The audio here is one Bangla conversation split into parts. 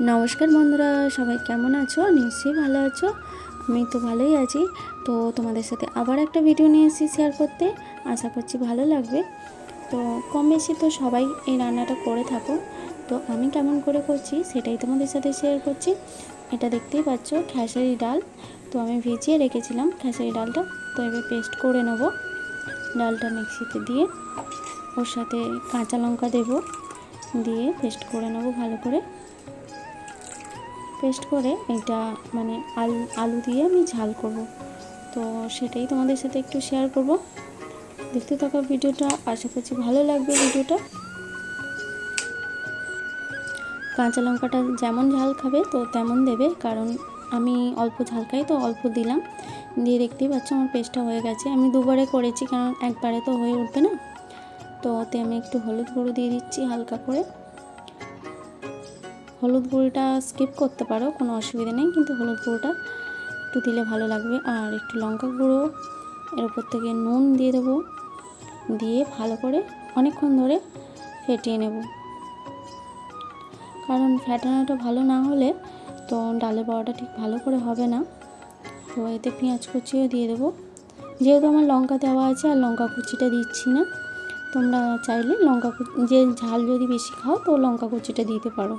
নমস্কার বন্ধুরা, সবাই কেমন আছো? নিশ্চয়ই ভালো আছো। আমি তো ভালোই আছি। তো তোমাদের সাথে আবার একটা ভিডিও নিয়ে এসেছি শেয়ার করতে। আশা করছি ভালো লাগবে। তো কম বেশি তো সবাই এই রান্নাটা করে থাকো। তো আমি কেমন করে করছি সেটাই তোমাদের সাথে শেয়ার করছি। এটা দেখতেই পাচ্ছ খেসারি ডাল। তো আমি ভিজিয়ে রেখেছিলাম খেসারি ডালটা। তো এবার পেস্ট করে নেব। ডালটা মিক্সিতে দিয়ে ওর সাথে কাঁচা লঙ্কা দেবো, দিয়ে পেস্ট করে নেব ভালো করে। পেস্ট করে এটা মানে আলু দিয়ে আমি ঝাল করব। তো সেটাই তোমাদের সাথে একটু শেয়ার করব। দেখতে থাকো ভিডিওটা, আশা করছি ভালো লাগবে ভিডিওটা। কাঁচা লঙ্কাটা যেমন ঝাল খাবে তো তেমন দেবে, কারণ আমি অল্প ঝাল খাই তো অল্প দিলাম। দিয়ে দেখতেই পাচ্ছ আমার পেস্টটা হয়ে গেছে। আমি দুবারে করেছি, কারণ একবারে তো হয়ে উঠবে না। তো ওতে আমি একটু হলুদ গুঁড়ো দিয়ে দিচ্ছি হালকা করে। হলুদ গুঁড়োটা স্কিপ করতে পারো, কোনো অসুবিধা নেই, কিন্তু হলুদ গুঁড়োটা একটু দিলে ভালো লাগবে। আর একটু লঙ্কা গুঁড়ো, এর উপর থেকে নুন দিয়ে দেবো। দিয়ে ভালো করে অনেকক্ষণ ধরে ফেটিয়ে নেব, কারণ ফেটানোটা ভালো না হলে তো ডালের বড়াটা ঠিক ভালো করে হবে না। তো এতে পেঁয়াজ কুচিও দিয়ে দেবো। যেহেতু আমার লঙ্কা দেওয়া আছে আর লঙ্কা কুচিটা দিচ্ছি না, তোমরা চাইলে যে ঝাল যদি বেশি খাও তো লঙ্কা কুচিটা দিতে পারো,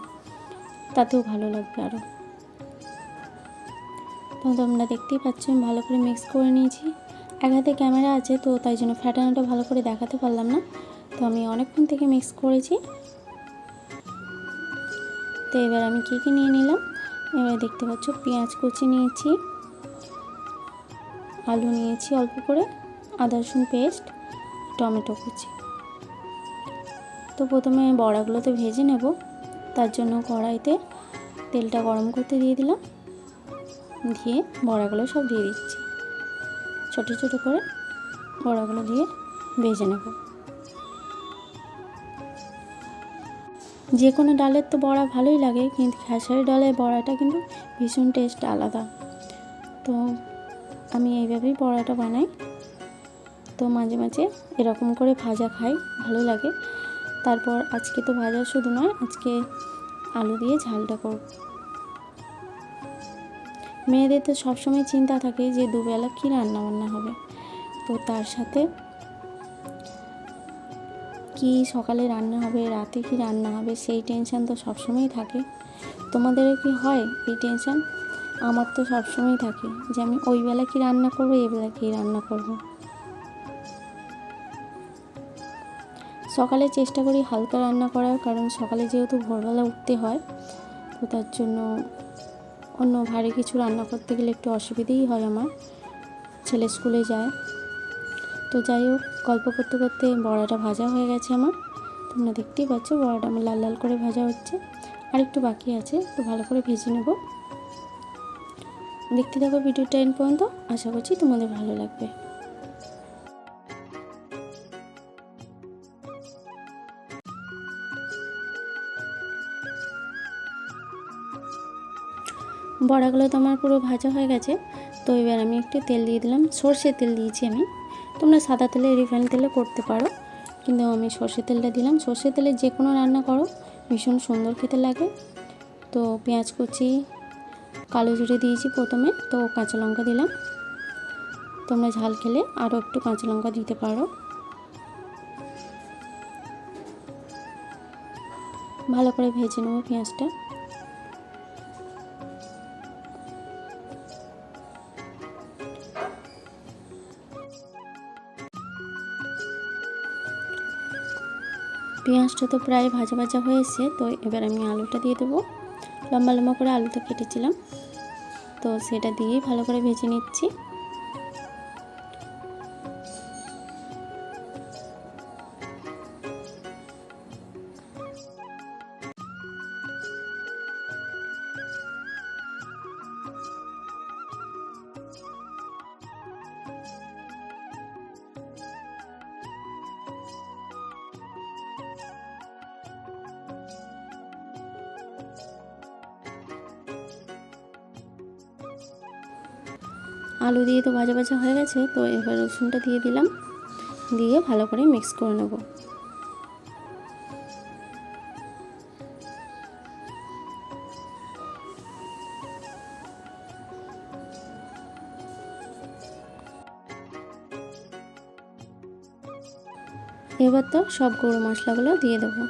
তাতেও ভালো লাগবে আরও। তো তোমরা দেখতেই পাচ্ছ আমি ভালো করে মিক্স করে নিয়েছি। এক হাতে ক্যামেরা আছে তো তাই জন্য ফ্যাটানোটা ভালো করে দেখাতে পারলাম না। তো আমি অনেকক্ষণ থেকে মিক্স করেছি। তো এবার আমি কী নিয়ে নিলাম, এবার দেখতে পাচ্ছ পেঁয়াজ কুচি নিয়েছি, আলু নিয়েছি অল্প করে, আদা রসুন পেস্ট, টমেটো কুচি। তো প্রথমে বড়াগুলোতে ভেজে নেব। তার জন্য কড়াইতে তেলটা গরম করতে দিয়ে দিলাম। দিয়ে বড়াগুলো সব দিয়ে দিচ্ছি, ছোটো ছোটো করে বড়াগুলো দিয়ে ভেজে নেব। যে কোনো ডালের তো বড়া ভালোই লাগে, কিন্তু খেসারি ডালের বড়াটা কিন্তু ভীষণ টেস্ট আলাদা। তো আমি এইভাবেই বড়াটা বানাই। তো মাঝে মাঝে এরকম করে ভাজা খাই, ভালো লাগে। তারপর আজকে তো ভাজা শুধু নয়, আজকে আলু দিয়ে ঝালটা করব। মেয়েদের তো সবসময় চিন্তা থাকে যে দুবেলা কী রান্না বান্না হবে, তো তার সাথে কি সকালে রান্না হবে, রাতে কি রান্না হবে, সেই টেনশান তো সবসময়ই থাকে। তোমাদেরও কি হয় এই টেনশান? আমার তো সবসময় থাকে যে আমি ওই বেলা কি রান্না করব, এই বেলা কী রান্না করব। সকালে চেষ্টা করি হালকা রান্না করার, কারণ সকালে যেহেতু ভোরবেলা উঠতে হয়, তো তার জন্য অন্য ভারী কিছু রান্না করতে গেলে একটু অসুবিধেই হয় আমার। ছেলে স্কুলে যায়। তো যাই হোক, গল্প করতে করতে বড়াটা ভাজা হয়ে গেছে আমার। তোমরা দেখতেই পাচ্ছ বড়াটা আমার লাল লাল করে ভাজা হচ্ছে, আর একটু বাকি আছে, তো ভালো করে ভেজে নেব। দেখতে থাকো ভিডিওটা এন্ড পর্যন্ত, আশা করছি তোমাদের ভালো লাগবে। বড়াগুলো তো আমার পুরো ভাজা হয়ে গেছে। তো এবার আমি একটু তেল দিয়ে দিলাম, সর্ষের তেল দিয়েছি আমি। তোমরা সাদা তেলে রিফাইন তেলে করতে পারো, কিন্তু আমি সর্ষের তেলটা দিলাম। সর্ষের তেলে যে কোনো রান্না করো ভীষণ সুন্দর খেতে লাগে। তো পেঁয়াজ কুচি, কালো জিরে দিয়েছি প্রথমে, তো কাঁচা লঙ্কা দিলাম। তোমরা ঝাল খেলে আরও একটু কাঁচা লঙ্কা দিতে পারো। ভালো করে ভেজে নেবো পেঁয়াজটা। পেঁয়াজটা তো প্রায় ভাজা ভাজা হয়ে এসছে। তো এবার আমি আলুটা দিয়ে দেবো। লম্বা লম্বা করে আলুটা কেটেছিলাম, তো সেটা দিয়েই ভালো করে ভেজে নিচ্ছি। আলু দিয়ে তো ভাজা ভাজা হয়ে গেছে। তো এবার রসুনটা দিয়ে দিলাম, দিয়ে ভালো করে মিক্স করে নেব। এবার তো সব গুঁড়ো মশলাগুলো দিয়ে দেবো,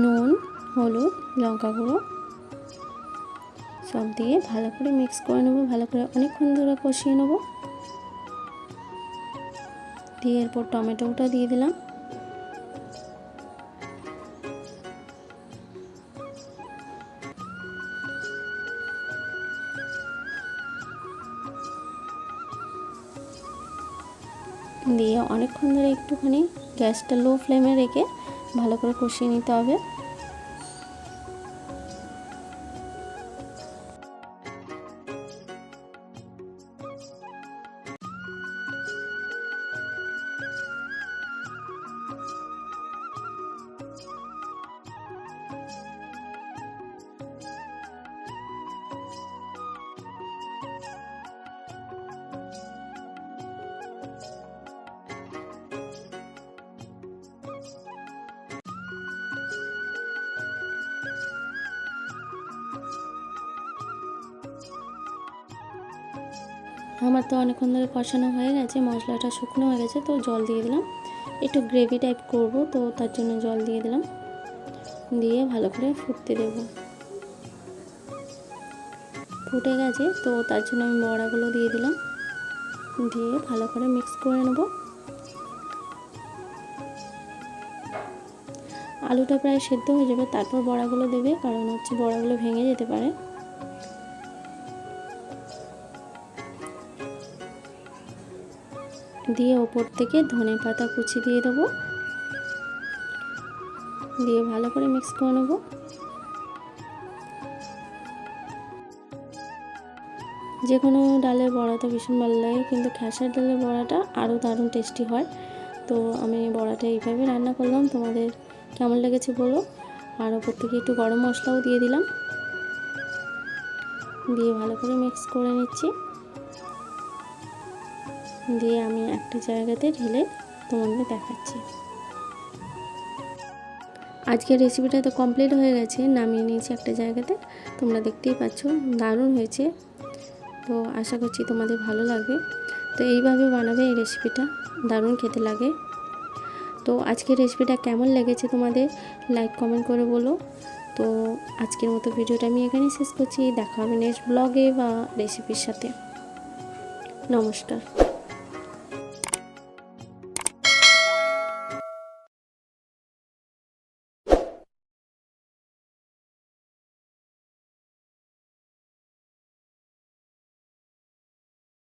নুন, হলুদ, লঙ্কা গুঁড়ো সব দিয়ে ভালো করে মিক্স করে নেবো, ভালো করে অনেকক্ষণ ধরে কষিয়ে নেবো। দিয়ে এরপর টমেটোটা দিয়ে দিলাম, দিয়ে অনেকক্ষণ ধরে একটুখানি গ্যাসটা লো ফ্লেমে রেখে ভালো করে কষিয়ে নিতে হবে। আমার তো অনেকক্ষণ ধরে কষানো হয়ে গেছে, মশলাটা শুকনো হয়ে গেছে, তো জল দিয়ে দিলাম। একটু গ্রেভি টাইপ করব, তো তার জন্য জল দিয়ে দিলাম, দিয়ে ভালো করে ফুটতে দেব। ফুটে গেছে, তো তার জন্য আমি বড়াগুলো দিয়ে দিলাম, দিয়ে ভালো করে মিক্স করে নেব। আলুটা প্রায় সেদ্ধ হয়ে যাবে, তারপর বড়াগুলো দেবে, কারণ হচ্ছে বড়াগুলো ভেঙে যেতে পারে। দিয়ে ওপর থেকে ধনে পাতা কুচি দিয়ে দেবো, দিয়ে ভালো করে মিক্স করে নেব। যে কোনো ডালের বড়া তো ভীষণ ভালো লাগে, কিন্তু খেসার ডালের বড়াটা আরও দারুণ টেস্টি হয়। তো আমি বড়াটা এইভাবে রান্না করলাম, তোমাদের কেমন লেগেছে বলো। আর ওপর থেকে একটু গরম মশলাও দিয়ে দিলাম, দিয়ে ভালো করে মিক্স করে নিচ্ছি। দিয়ে আমি একটা জায়গাতে ঢেলে তোমাদের দেখাচ্ছি। আজকের রেসিপিটা তো কমপ্লিট হয়ে গেছে, নামিয়ে নিয়েছি একটা জায়গাতে, তোমরা দেখতেই পাচ্ছ দারুণ হয়েছে। তো আশা করছি তোমাদের ভালো লাগবে। তো এইভাবে বানাবে, এই রেসিপিটা দারুণ খেতে লাগে। তো আজকের রেসিপিটা কেমন লেগেছে তোমাদের লাইক কমেন্ট করে বলো। তো আজকের মতো ভিডিওটা আমি এখানেই শেষ করছি, দেখা হবে নেক্সট ব্লগে বা রেসিপির সাথে। নমস্কার।